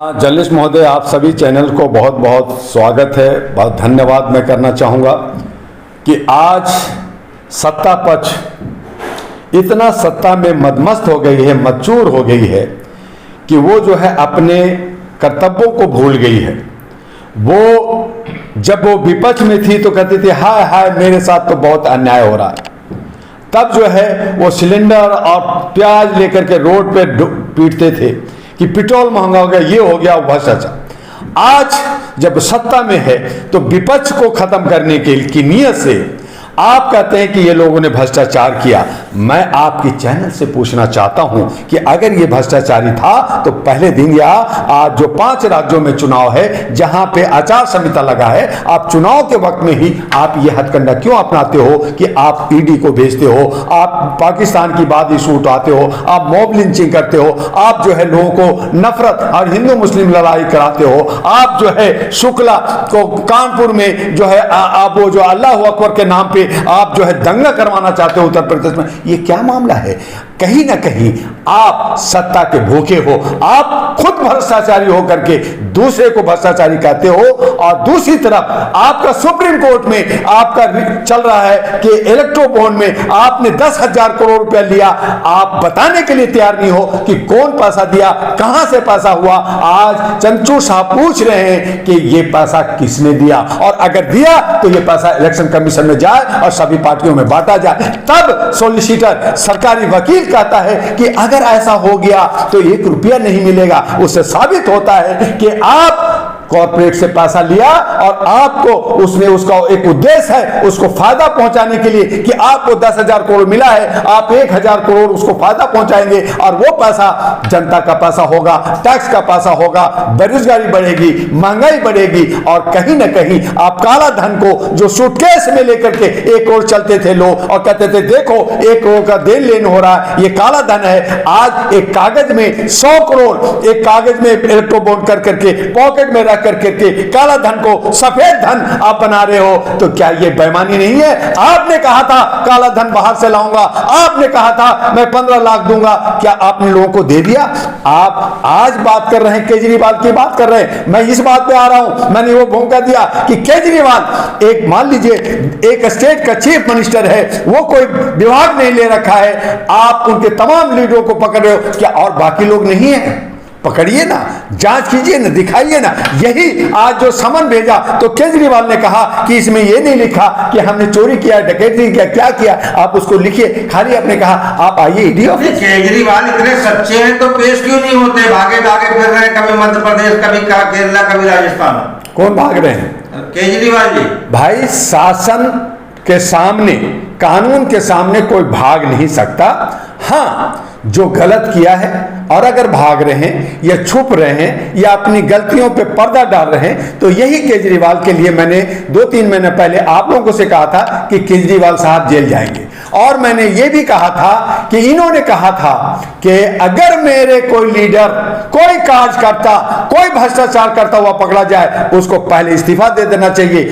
Journalist महोदय, आप सभी चैनल को बहुत बहुत स्वागत है। बहुत धन्यवाद मैं करना चाहूँगा कि आज सत्ता पक्ष इतना सत्ता में मदमस्त हो गई है, मचूर हो गई है कि वो जो है अपने कर्तव्यों को भूल गई है। वो जब वो विपक्ष में थी तो कहती थी हाय हाय मेरे साथ तो बहुत अन्याय हो रहा है। तब जो है वो सिलेंडर और प्याज लेकर के रोड पे पीटते थे कि पेट्रोल महंगा हो गया, ये हो गया, वो भ्रष्टाचार। आज जब सत्ता में है तो विपक्ष को खत्म करने की नीयत से आप कहते हैं कि ये लोगों ने भ्रष्टाचार किया। मैं आपके चैनल से पूछना चाहता हूं कि अगर ये भ्रष्टाचारी था तो पहले दिन या आज जो 5 राज्यों में चुनाव है जहां पे आचार संहिता लगा है, आप चुनाव के वक्त में ही आप ये हथकंडा क्यों अपनाते हो कि आप ईडी को भेजते हो, आप पाकिस्तान की बात इशू उठाते हो, आप मॉब लिंचिंग करते हो, आप जो है लोगों को नफरत और हिंदू मुस्लिम लड़ाई कराते हो, आप जो है शुक्ला को कानपुर में जो है आप वो जो अल्लाह अकबर के नाम पे आप जो है दंगा करवाना चाहते हो उत्तर प्रदेश में। ये क्या मामला है? कहीं ना कहीं आप सत्ता के भूखे हो, आप खुद भ्रष्टाचारी होकर के दूसरे को भ्रष्टाचारी कहते हो। और दूसरी तरफ आपका सुप्रीम कोर्ट में आपका चल रहा है कि इलेक्ट्रो बॉन्ड में आपने 10,000 करोड़ रुपया लिया। आप बताने के लिए तैयार नहीं हो कि कौन पैसा दिया, कहां से पैसा हुआ। आज चंचू साहब पूछ रहे हैं कि ये पैसा किसने दिया, और अगर दिया तो ये पैसा इलेक्शन कमीशन में जाए और सभी पार्टियों में बांटा जाए। तब सॉलिसिटर सरकारी वकील कहता है कि अगर ऐसा हो गया तो 1 रुपया नहीं मिलेगा। उससे साबित होता है कि आप कॉर्पोरेट से पैसा लिया और आपको उसने उसका एक उद्देश्य है उसको फायदा पहुंचाने के लिए कि आपको 10,000 करोड़ मिला है, आप 1,000 करोड़ उसको फायदा पहुंचाएंगे और वो पैसा जनता का पैसा होगा, टैक्स का पैसा होगा, बेरोजगारी बढ़ेगी, महंगाई बढ़ेगी। और कहीं ना कहीं आप काला धन को जो सूटकेस में लेकर के एक और चलते थे लोग और कहते थे देखो 1 करोड़ का देन लेन हो रहा है, ये काला धन है। आज एक कागज में 100 करोड़ एक कागज में इलेक्ट्रो बॉन्ड कर करके पॉकेट में करके काला धन को सफेद धन आप बना रहे हो। तो क्या ये बेईमानी नहीं है? आपने कहा था काला धन बाहर से लाऊंगा, आपने कहा था मैं 15 लाख दूंगा, क्या आपने लोगों को दे दिया? आप आज बात कर रहे हैं, केजरीवाल की बात कर रहे हैं। मैं इस बात पे आ रहा हूं, मैंने वो भूमिका दिया कि केजरीवाल एक मान लीजिए एक स्टेट का चीफ मिनिस्टर है, वो कोई विभाग नहीं ले रखा है, आप उनके तमाम लीडरों को पकड़ रहे हो, क्या और बाकी लोग नहीं है? पकड़िए ना, जांच कीजिए ना, दिखाइए ना। यही आज जो समन भेजा तो केजरीवाल ने कहा कि इसमें ये नहीं लिखा कि हमने चोरी किया, डकैती किया, क्या किया, आप उसको लिखिए। खाली आपने कहा आप आइए ईडी ऑफिस। केजरीवाल इतने सच्चे हैं तो पेश क्यों नहीं होते? भागे भागे फिर रहे, कभी मध्य प्रदेश, कभी केरला, कभी राजस्थान। कौन भाग रहे हैं? केजरीवाल जी। भाई शासन के सामने, कानून के सामने कोई भाग नहीं सकता। हाँ, जो गलत किया है और अगर भाग रहे हैं या छुप रहे हैं या अपनी गलतियों पे पर्दा डाल रहे हैं तो यही केजरीवाल के लिए मैंने 2-3 महीने पहले आप लोगों से कहा था कि केजरीवाल साहब जेल जाएंगे। और मैंने ये भी कहा था कि इन्होंने कहा था कि अगर मेरे कोई लीडर, कोई कार्यकर्ता, कोई भ्रष्टाचार करता हुआ पकड़ा जाए उसको पहले इस्तीफा दे देना चाहिए,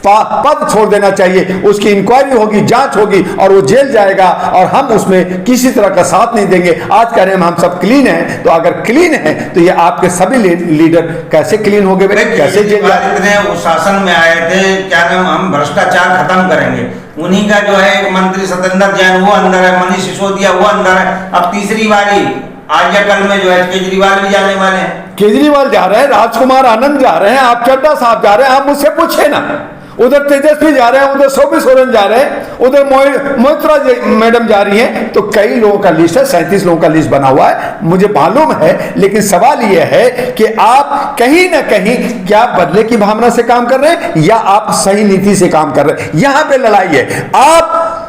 पद छोड़ देना चाहिए, उसकी इंक्वायरी होगी, जांच होगी और वो जेल जाएगा और हम उसमें किसी तरह का साथ नहीं देंगे। आज कह रहे हैं हम सब क्लीन हैं, तो अगर क्लीन है तो ये आपके सभी लीडर कैसे क्लीन हो गए? कैसे जेल जाए? वो शासन में आए थे, क्या नाम, हम भ्रष्टाचार खत्म करेंगे। उन्हीं का जो है एक मंत्री सत्येंद्र जैन वो अंदर है, मनीष सिसोदिया वो अंदर है। अब तीसरी बारी आज या कल में जो है केजरीवाल भी जाने वाले हैं। केजरीवाल जा रहे हैं, राजकुमार आनंद जा रहे हैं, आप चड्डा साहब जा रहे हैं। आप मुझसे पूछे ना, उधर तेजस्वी जा रहे हैं, उधर शोभी सोरेन जा रहे हैं, उधर मोहित्रा मैडम जा रही हैं। तो कई लोगों का लिस्ट है, 37 लोगों का लिस्ट बना हुआ है, मुझे मालूम है। लेकिन सवाल यह है कि आप कहीं ना कहीं क्या बदले की भावना से काम कर रहे हैं या आप सही नीति से काम कर रहे हैं? यहां पे लड़ाई है। आप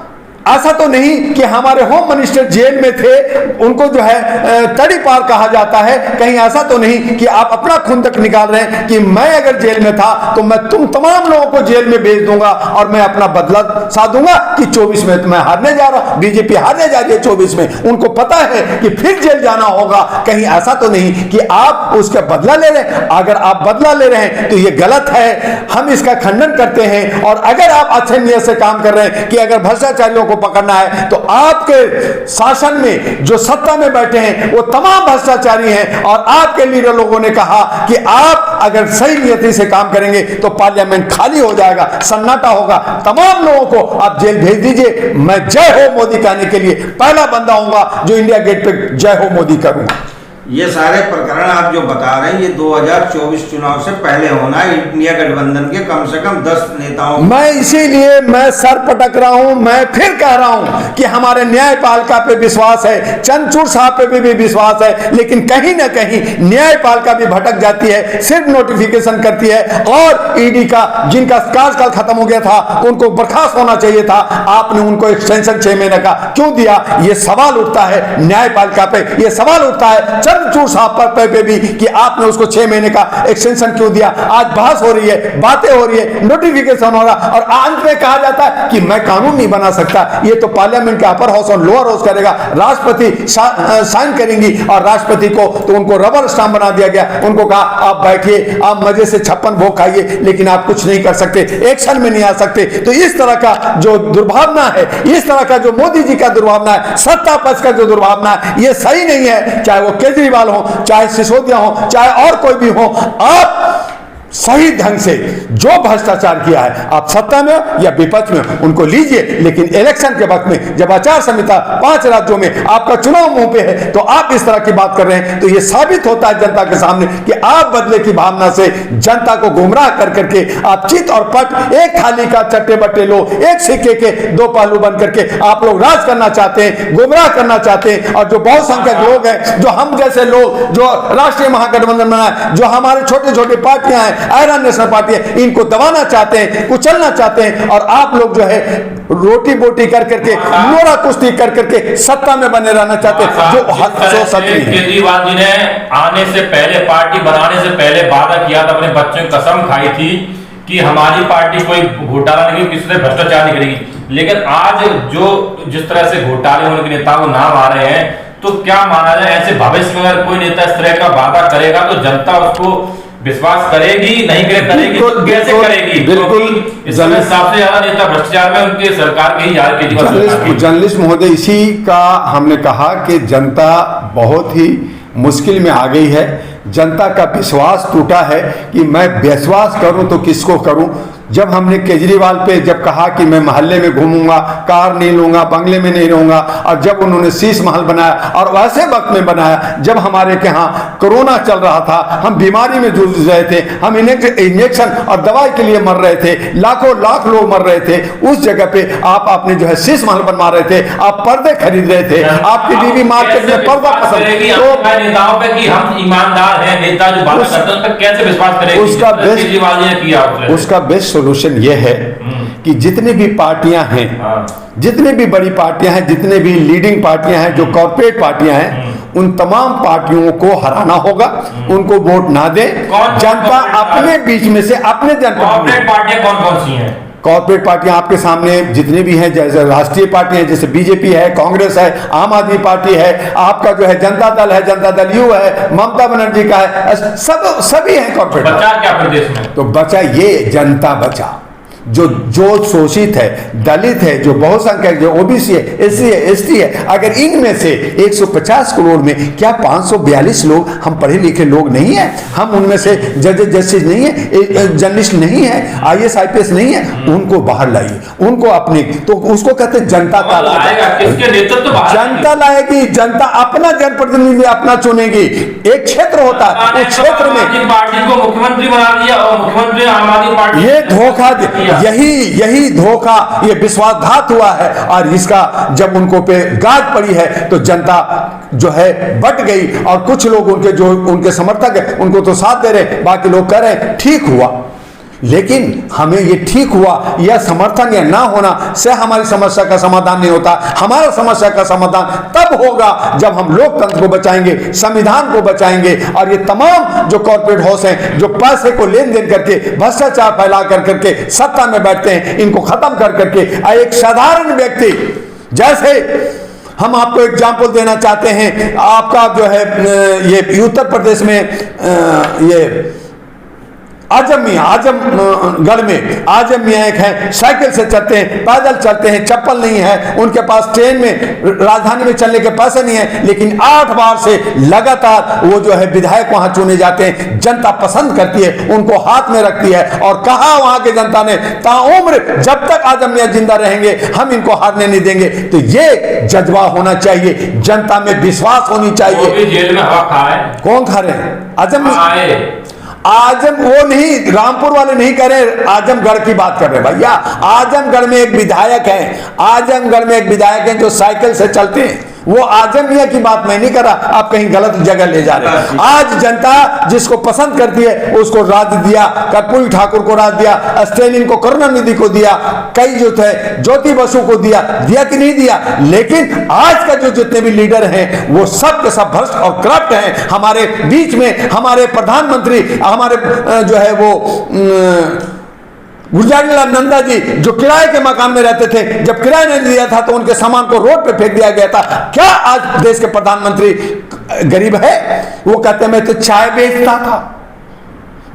ऐसा तो नहीं कि हमारे होम मिनिस्टर जेल में थे, उनको जो है तड़ी पार कहा जाता है। कहीं ऐसा तो नहीं कि आप अपना खून तक निकाल रहे हैं कि मैं अगर जेल में था तो मैं तुम तमाम लोगों को जेल में भेज दूंगा और मैं अपना बदला साधूंगा कि 24 में तो मैं हारने जा रहा हूं, बीजेपी हारने जा रही है 24 में, उनको पता है कि फिर जेल जाना होगा। कहीं ऐसा तो नहीं कि आप उसका बदला ले रहे हैं? अगर आप बदला ले रहे हैं तो ये गलत है, हम इसका खंडन करते हैं। और अगर आप अच्छे नियत से काम कर रहे हैं कि अगर भ्रष्टाचारियों को को पकड़ना है तो आपके शासन में जो सत्ता में बैठे हैं वो तमाम भ्रष्टाचारी हैं। और आपके लीडर लोगों ने कहा कि आप अगर सही नियति से काम करेंगे तो पार्लियामेंट खाली हो जाएगा, सन्नाटा होगा, तमाम लोगों को आप जेल भेज दीजिए। मैं जय हो मोदी कहने के लिए पहला बंदा हूंगा जो इंडिया गेट पे जय हो मोदी करूंगा। ये सारे प्रकरण आप जो बता रहे हैं ये 2024 चुनाव से पहले होना है। इंडिया गठबंधन के कम से कम 10 नेताओं, मैं इसीलिए मैं सर पटक रहा हूं, मैं फिर कह रहा हूं कि हमारे न्यायपालिका पे विश्वास है, चंद्रचूड़ साहब पे भी विश्वास है, लेकिन कहीं ना कहीं न्यायपालिका भी भटक जाती है, सिर्फ नोटिफिकेशन करती है। और ईडी का जिनका कार्यकाल खत्म हो गया था उनको बर्खास्त होना चाहिए था, आपने उनको एक्सटेंशन 6 महीने का क्यों दिया? ये सवाल उठता है न्यायपालिका पे, ये सवाल उठता है चंद्रचूड़ साहब पे भी कि आपने उसको 6 महीने का एक्सटेंशन क्यों दिया। आज बहस हो रही है, बातें हो रही है, नोटिफिकेशन हो रहा और अंत में कहा जाता है कि मैं कानून नहीं बना सकता। ये तो पार्लियामेंट का अपर हाउस और लोअर हाउस करेगा, राष्ट्रपति साइन करेंगी और राष्ट्रपति को तो उनको रबर स्टाम्प बना दिया गया। उनको कहा आप बैठिए, आप मजे से 56 भोग खाइए, लेकिन आप कुछ नहीं कर सकते, एक्शन में नहीं आ सकते। तो इस तरह का जो दुर्भावना है, इस तरह का जो मोदी जी का दुर्भावना है, सत्ता पक्ष का जो दुर्भावना है, ये सही नहीं है। चाहे वो केजरीवाल हो, चाहे सिसोदिया हो, चाहे और कोई भी हो, आप सही ढंग से जो भ्रष्टाचार किया है, आप सत्ता में हो या विपक्ष में हो, उनको लीजिए। लेकिन इलेक्शन के वक्त में जब आचार संहिता 5 राज्यों में आपका चुनाव मुंह पे है तो आप इस तरह की बात कर रहे हैं, तो यह साबित होता है जनता के सामने कि आप बदले की भावना से जनता को गुमराह कर करके आप चित और पट, एक थाली का चट्टे बट्टे लो, एक सिक्के के 2 पहलू बन करके आप लोग राज करना चाहते हैं, गुमराह करना चाहते हैं। और जो बहुसंख्यक लोग हैं, जो हम जैसे लोग, जो राष्ट्रीय महागठबंधन बनाए, जो हमारे छोटे छोटे पार्टियां हैं, आयरन नेशनल पार्टी है, इनको दबाना चाहते हैं, कुचलना चाहते हैं। और आप लोग जो है रोटी बोटी कर करके, नोरा कुश्ती कर करके सत्ता में बने रहना चाहते हैं, जो केजरीवाल जी ने आने से पहले, पार्टी बनाने से पहले वादा किया था, अपने बच्चों की कसम खाई थी कि हमारी पार्टी कोई घोटाला नहीं, किसी से भ्रष्टाचार नहीं करेगी। लेकिन आज जो जिस तरह से घोटाले होने के नेताओं को नाम आ रहे हैं, तो क्या माना जाए, ऐसे भविष्य में अगर कोई नेता इस तरह का वादा करेगा तो जनता उसको विश्वास करेगी, नहीं करेगी, तो कैसे करेगी? बिल्कुल। इस समय सबसे ज्यादा नेता भ्रष्टाचार में उनके सरकार के ही यार के जर्नलिस्ट महोदय, इसी का हमने कहा कि जनता बहुत ही मुश्किल में आ गई है। जनता का विश्वास टूटा है कि मैं विश्वास करूं तो किसको करूं। जब हमने केजरीवाल पे जब कहा कि मैं मोहल्ले में घूमूंगा, कार नहीं लूंगा, बंगले में नहीं रहूंगा, और जब उन्होंने शीश महल बनाया और वैसे वक्त में बनाया जब हमारे के यहाँ कोरोना चल रहा था, हम बीमारी में जूझ रहे थे, हम इंजेक्शन और दवाई के लिए मर रहे थे, लाखों लाख लोग मर रहे थे, उस जगह पे आप अपने जो है शीश महल बनवा रहे थे, आप पर्दे खरीद रहे थे, आपकी बीवी मार्केट में पर्दा पसंद। तो नेताओं पे कि हम ईमानदार हैं, नेता जो बात करते हैं उस पर कैसे विश्वास करेंगे? उसका बेस्ट सोल्यूशन यह है कि जितनी भी पार्टियां हैं, जितनी भी बड़ी पार्टियां हैं, जितने भी लीडिंग पार्टियां हैं, जो कॉर्पोरेट पार्टियां हैं, उन तमाम पार्टियों को हराना होगा, उनको वोट ना दे। जनता अपने बीच में से अपने कॉर्पोरेट पार्टियां कौन कौन सी हैं? कॉर्पोरेट पार्टियां आपके सामने जितनी भी हैं, जैसे राष्ट्रीय पार्टी है, जैसे बीजेपी है, कांग्रेस है, आम आदमी पार्टी है, आपका जो है जनता दल है, जनता दल यू है, ममता बनर्जी का है, सभी हैं कॉर्पोरेट। बचा क्या प्रदेश में? तो बचा ये जनता बचा, जो शोषित है, दलित है, जो बहुसंख्यक, जो ओबीसी है, एससी है, एसटी है, अगर इनमें से 150 करोड़ में क्या 542 लोग हम पढ़े लिखे लोग नहीं है? हम उनमें से जजेस नहीं है, जर्नलिस्ट नहीं है, IAS IPS नहीं है, उनको बाहर लाइए, उनको अपने, तो उसको कहते हैं जनता का जनता लाएगी। जनता अपना जनप्रतिनिधि अपना चुनेगी। एक क्षेत्र होता है, उस क्षेत्र में पार्टी को मुख्यमंत्री बना दिया और मुख्यमंत्री आम आदमी पार्टी, ये धोखा, यही धोखा, ये विश्वासघात हुआ है। और इसका जब उनको पे गाज पड़ी है तो जनता जो है बट गई, और कुछ लोग उनके जो उनके समर्थक है उनको तो साथ दे रहे, बाकी लोग कह रहे ठीक हुआ। लेकिन हमें ये ठीक हुआ या समर्थन या ना होना से हमारी समस्या का समाधान नहीं होता। हमारा समस्या का समाधान तब होगा जब हम लोकतंत्र को बचाएंगे, संविधान को बचाएंगे, और ये तमाम जो कॉर्पोरेट हाउस हैं, जो पैसे को लेन देन करके भ्रष्टाचार फैला कर करके सत्ता में बैठते हैं, इनको खत्म कर करके एक साधारण व्यक्ति, जैसे हम आपको एग्जाम्पल देना चाहते हैं, आपका जो है ये उत्तर प्रदेश में ये आजमगढ़ में आजम मियाँ एक है, साइकिल से चलते हैं, पैदल चलते हैं, चप्पल नहीं है उनके पास, ट्रेन में राजधानी में चलने के पैसे नहीं है, लेकिन 8 बार से लगातार वो जो है विधायक वहां चुने जाते हैं। जनता पसंद करती है, उनको हाथ में रखती है, और कहा वहां के जनता ने ताउम्र जब तक आजम मियाँ जिंदा रहेंगे हम इनको हारने नहीं देंगे। तो ये जज्बा होना चाहिए, जनता में विश्वास होनी चाहिए। जेल में हवा खाए, कौन खा रहे हैं? आजम वो नहीं, रामपुर वाले नहीं कह रहे, आजमगढ़ की बात कर रहे हैं भैया। आजमगढ़ में एक विधायक है, आजमगढ़ में एक विधायक है जो साइकिल से चलते हैं, वो आजम मियाँ की बात मैं नहीं कर रहा, आप कहीं गलत जगह ले जा रहे हैं। आज जनता जिसको पसंद करती है उसको राज दिया, कर्पूरी ठाकुर को राज दिया, स्टेलिन को, करुणानिधि को दिया, कई जो थे ज्योति बसु को दिया कि नहीं दिया। लेकिन आज का जो जितने भी लीडर हैं वो सब के सब भ्रष्ट और करप्ट हैं। हमारे बीच में हमारे प्रधानमंत्री, हमारे जो है वो गुलजारी लाल नंदा जी जो किराए के मकान में रहते थे, जब किराया नहीं दिया था तो उनके सामान को रोड पे फेंक दिया गया था। क्या आज देश के प्रधानमंत्री गरीब है? वो कहते मैं तो चाय बेचता था,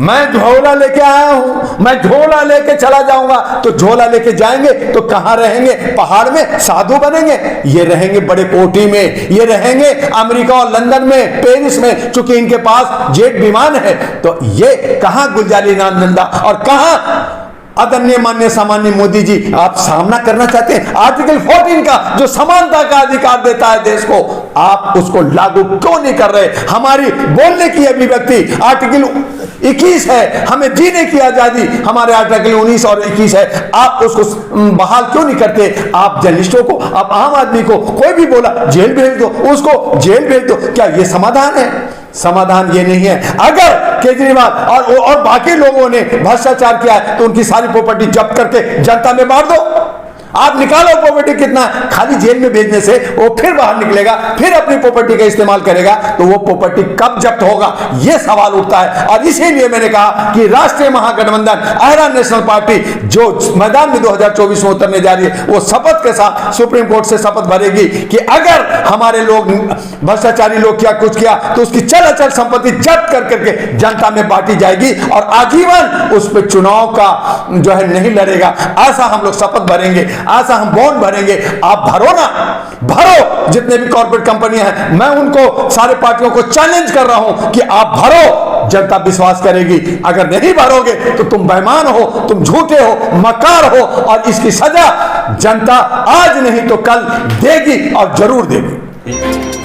मैं झोला लेके आया हूं, मैं झोला लेके चला जाऊंगा। तो झोला लेके जाएंगे तो कहां रहेंगे? पहाड़ में साधु बनेंगे? ये रहेंगे बड़े कोठी में, ये रहेंगे अमेरिका और लंदन में, पेरिस में, चूंकि इनके पास जेट विमान है। तो ये कहां गुलजारी लाल नंदा और कहां आदरणीय माननीय सामान्य मोदी जी आप सामना करना चाहते हैं? आर्टिकल 14 का जो समानता का अधिकार देता है देश को, आप उसको लागू क्यों नहीं कर रहे? हमारी बोलने की अभिव्यक्ति आर्टिकल 21 है, हमें जीने की आजादी हमारे आर्टिकल 19 और 21 है, आप उसको बहाल क्यों नहीं करते? आप जर्नलिस्टों को, आप आम आदमी को, कोई भी बोला जेल भेज दो, उसको जेल भेज दो। क्या ये समाधान है? समाधान ये नहीं है। अगर केजरीवाल और बाकी लोगों ने भ्रष्टाचार किया है तो उनकी सारी प्रॉपर्टी जब्त करके जनता में बांट दो। आप निकालो प्रॉपर्टी कितना, खाली जेल में भेजने से वो फिर बाहर निकलेगा, फिर अपनी प्रॉपर्टी का इस्तेमाल करेगा, तो वो प्रॉपर्टी कब जब्त होगा, ये सवाल उठता है। और इसीलिए मैंने कहा कि राष्ट्रीय महागठबंधन अहरा नेशनल पार्टी जो मैदान में 2024 में उतरने जा रही है, वो शपथ के साथ सुप्रीम कोर्ट से शपथ भरेगी कि अगर हमारे लोग भ्रष्टाचारी लोग क्या कुछ किया तो उसकी चल अचल संपत्ति जब्त कर करके जनता में बांटी जाएगी और आजीवन उस पर चुनाव का जो है नहीं लड़ेगा। ऐसा हम लोग शपथ भरेंगे, ऐसा हम बॉन्ड भरेंगे। आप भरो ना, भरो। जितने भी कॉर्पोरेट कंपनियां हैं मैं उनको, सारे पार्टियों को चैलेंज कर रहा हूं कि आप भरो, जनता विश्वास करेगी। अगर नहीं भरोगे तो तुम बेईमान हो, तुम झूठे हो, मकार हो, और इसकी सजा जनता आज नहीं तो कल देगी और जरूर देगी।